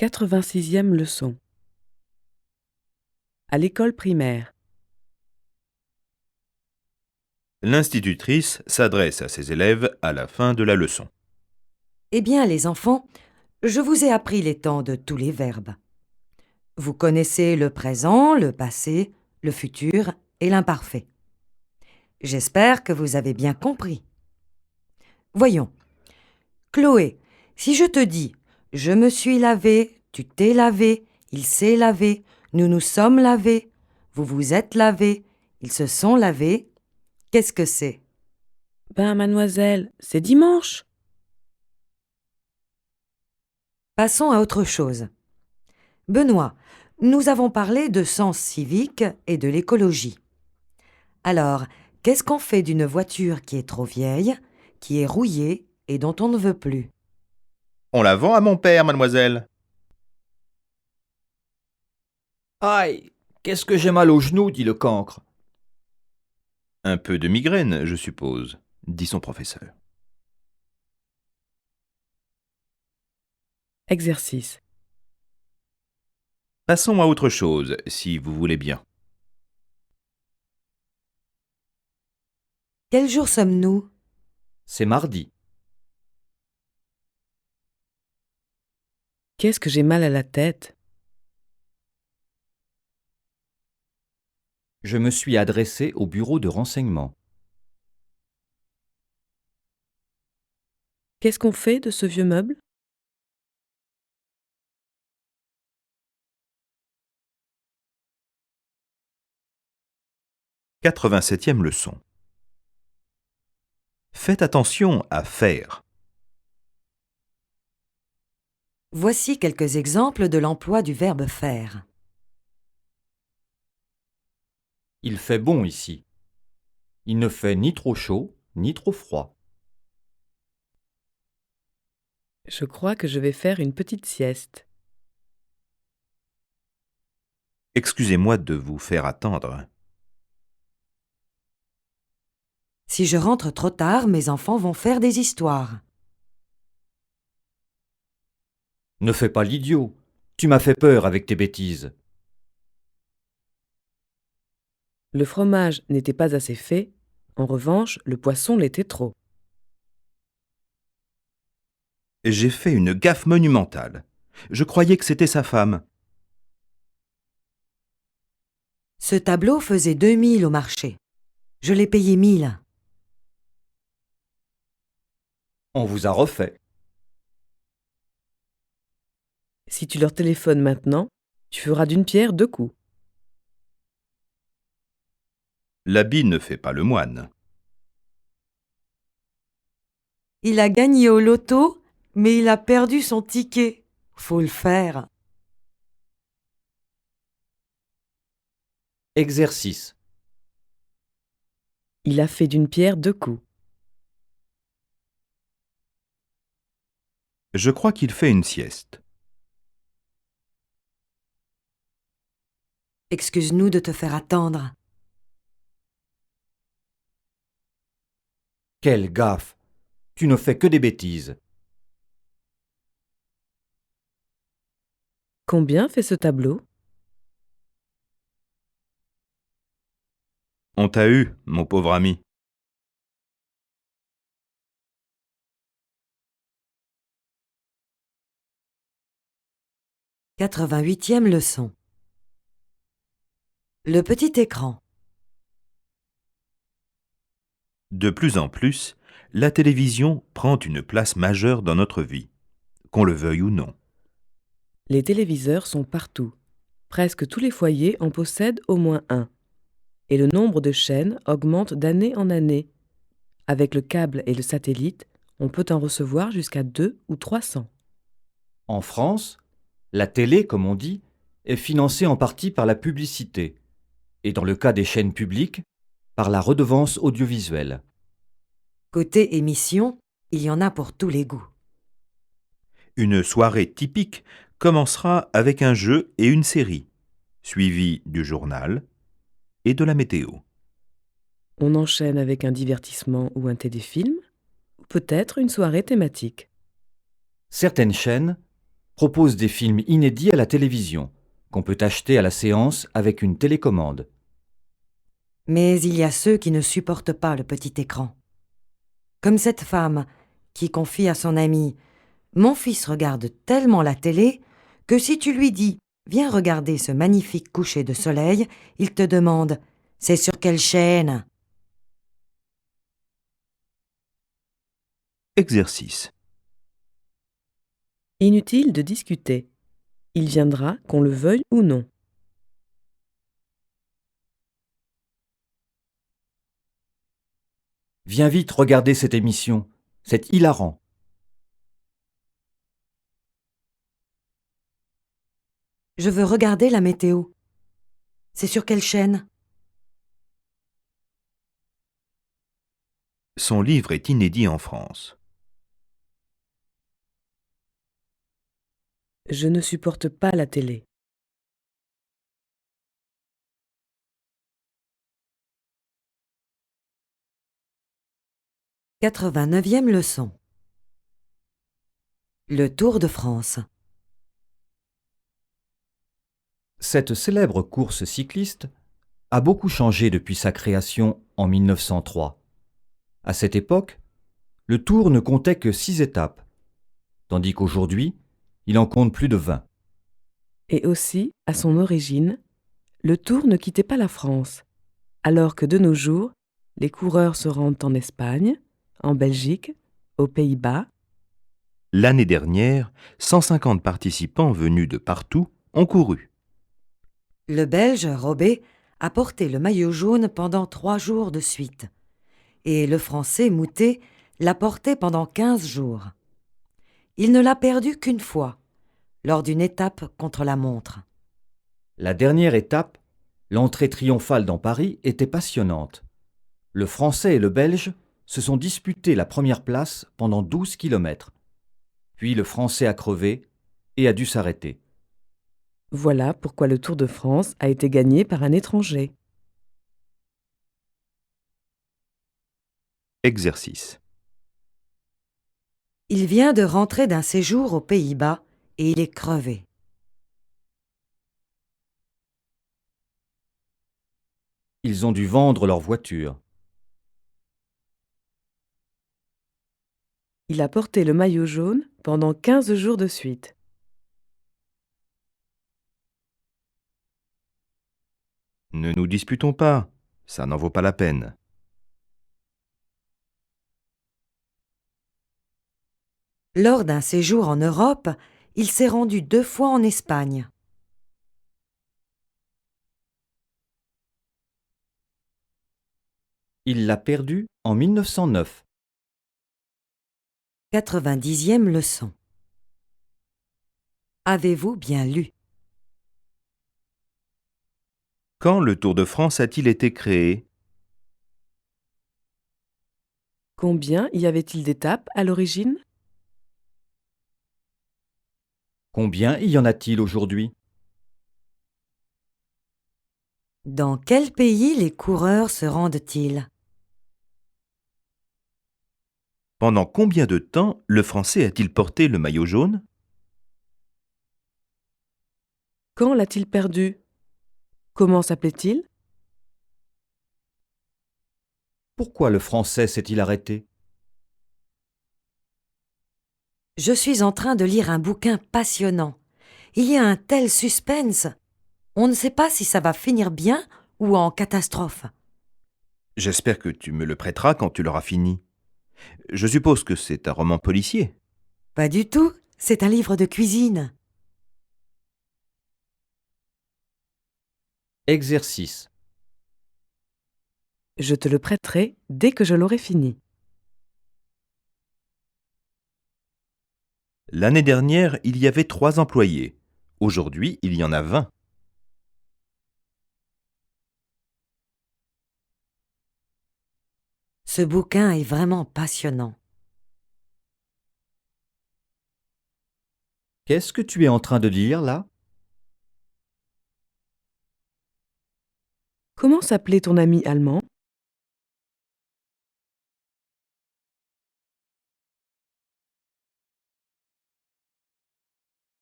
86e leçon. À l'école primaire. L'institutrice s'adresse à ses élèves à la fin de la leçon. Eh bien, les enfants, je vous ai appris les temps de tous les verbes. Vous connaissez le présent, le passé, le futur et l'imparfait. J'espère que vous avez bien compris. Voyons. Chloé, si je te dis « je me suis lavé, tu t'es lavé, il s'est lavé, nous nous sommes lavés, vous vous êtes lavés, ils se sont lavés », qu'est-ce que c'est? Ben, mademoiselle, c'est dimanche. Passons à autre chose. Benoît, nous avons parlé de sens civique et de l'écologie. Alors, qu'est-ce qu'on fait d'une voiture qui est trop vieille, qui est rouillée et dont on ne veut plus? On la vend à mon père, mademoiselle. Aïe, qu'est-ce que j'ai mal au genou, dit le cancre. Un peu de migraine, je suppose, dit son professeur. Exercice. Passons à autre chose, si vous voulez bien. Quel jour sommes-nous? C'est mardi. Qu'est-ce que j'ai mal à la tête? Je me suis adressé au bureau de renseignement. Qu'est-ce qu'on fait de ce vieux meuble? « 87e leçon. Faites attention à faire. Voici quelques exemples de l'emploi du verbe faire. Il fait bon ici. Il ne fait ni trop chaud, ni trop froid. Je crois que je vais faire une petite sieste. Excusez-moi de vous faire attendre. Si je rentre trop tard, mes enfants vont faire des histoires. Ne fais pas l'idiot. Tu m'as fait peur avec tes bêtises. Le fromage n'était pas assez fait. En revanche, le poisson l'était trop. J'ai fait une gaffe monumentale. Je croyais que c'était sa femme. Ce tableau faisait 2000 au marché. Je l'ai payé 1000. On vous a refait. Si tu leur téléphones maintenant, tu feras d'une pierre deux coups. L'habit ne fait pas le moine. Il a gagné au loto, mais il a perdu son ticket. Faut le faire. Exercice. Il a fait d'une pierre deux coups. Je crois qu'il fait une sieste. Excuse-nous de te faire attendre. Quelle gaffe. Tu ne fais que des bêtises. Combien fait ce tableau? On t'a eu, mon pauvre ami. « 88e leçon. Le petit écran. De plus en plus, la télévision prend une place majeure dans notre vie, qu'on le veuille ou non. Les téléviseurs sont partout. Presque tous les foyers en possèdent au moins un. Et le nombre de chaînes augmente d'année en année. Avec le câble et le satellite, on peut en recevoir jusqu'à 200 ou 300. En France, la télé, comme on dit, est financée en partie par la publicité et dans le cas des chaînes publiques, par la redevance audiovisuelle. Côté émission, il y en a pour tous les goûts. Une soirée typique commencera avec un jeu et une série, suivi du journal et de la météo. On enchaîne avec un divertissement ou un téléfilm, ou peut-être une soirée thématique. Certaines chaînes propose des films inédits à la télévision, qu'on peut acheter à la séance avec une télécommande. Mais il y a ceux qui ne supportent pas le petit écran. Comme cette femme qui confie à son ami « Mon fils regarde tellement la télé que si tu lui dis « Viens regarder ce magnifique coucher de soleil », il te demande « C'est sur quelle chaîne ?» Exercice. Inutile de discuter. Il viendra qu'on le veuille ou non. Viens vite regarder cette émission, c'est hilarant. Je veux regarder la météo. C'est sur quelle chaîne ? Son livre est inédit en France. Je ne supporte pas la télé. « 89e leçon. Le Tour de France. Cette célèbre course cycliste a beaucoup changé depuis sa création en 1903. À cette époque, le Tour ne comptait que 6 étapes, tandis qu'aujourd'hui, il en compte plus de 20. Et aussi, à son origine, le Tour ne quittait pas la France, alors que de nos jours, les coureurs se rendent en Espagne, en Belgique, aux Pays-Bas. L'année dernière, 150 participants venus de partout ont couru. Le Belge Robé a porté le maillot jaune pendant 3 jours de suite. Et le Français Moutet l'a porté pendant 15 jours. Il ne l'a perdu qu'une fois, lors d'une étape contre la montre. La dernière étape, l'entrée triomphale dans Paris, était passionnante. Le Français et le Belge se sont disputés la première place pendant 12 kilomètres. Puis le Français a crevé et a dû s'arrêter. Voilà pourquoi le Tour de France a été gagné par un étranger. Exercice. Il vient de rentrer d'un séjour aux Pays-Bas et il est crevé. Ils ont dû vendre leur voiture. Il a porté le maillot jaune pendant 15 jours de suite. Ne nous disputons pas, ça n'en vaut pas la peine. Lors d'un séjour en Europe, il s'est rendu 2 fois en Espagne. Il l'a perdu en 1909. 90e leçon. Avez-vous bien lu ? Quand le Tour de France a-t-il été créé? Combien y avait-il d'étapes à l'origine ? Combien y en a-t-il aujourd'hui ? Dans quel pays les coureurs se rendent-ils ? Pendant combien de temps le Français a-t-il porté le maillot jaune? Quand l'a-t-il perdu ? Comment s'appelait-il ? Pourquoi le Français s'est-il arrêté ? Je suis en train de lire un bouquin passionnant. Il y a un tel suspense. On ne sait pas si ça va finir bien ou en catastrophe. J'espère que tu me le prêteras quand tu l'auras fini. Je suppose que c'est un roman policier. Pas du tout, c'est un livre de cuisine. Exercice. Je te le prêterai dès que je l'aurai fini. L'année dernière, il y avait 3 employés. Aujourd'hui, il y en a 20. Ce bouquin est vraiment passionnant. Qu'est-ce que tu es en train de lire là ? Comment s'appelait ton ami allemand ?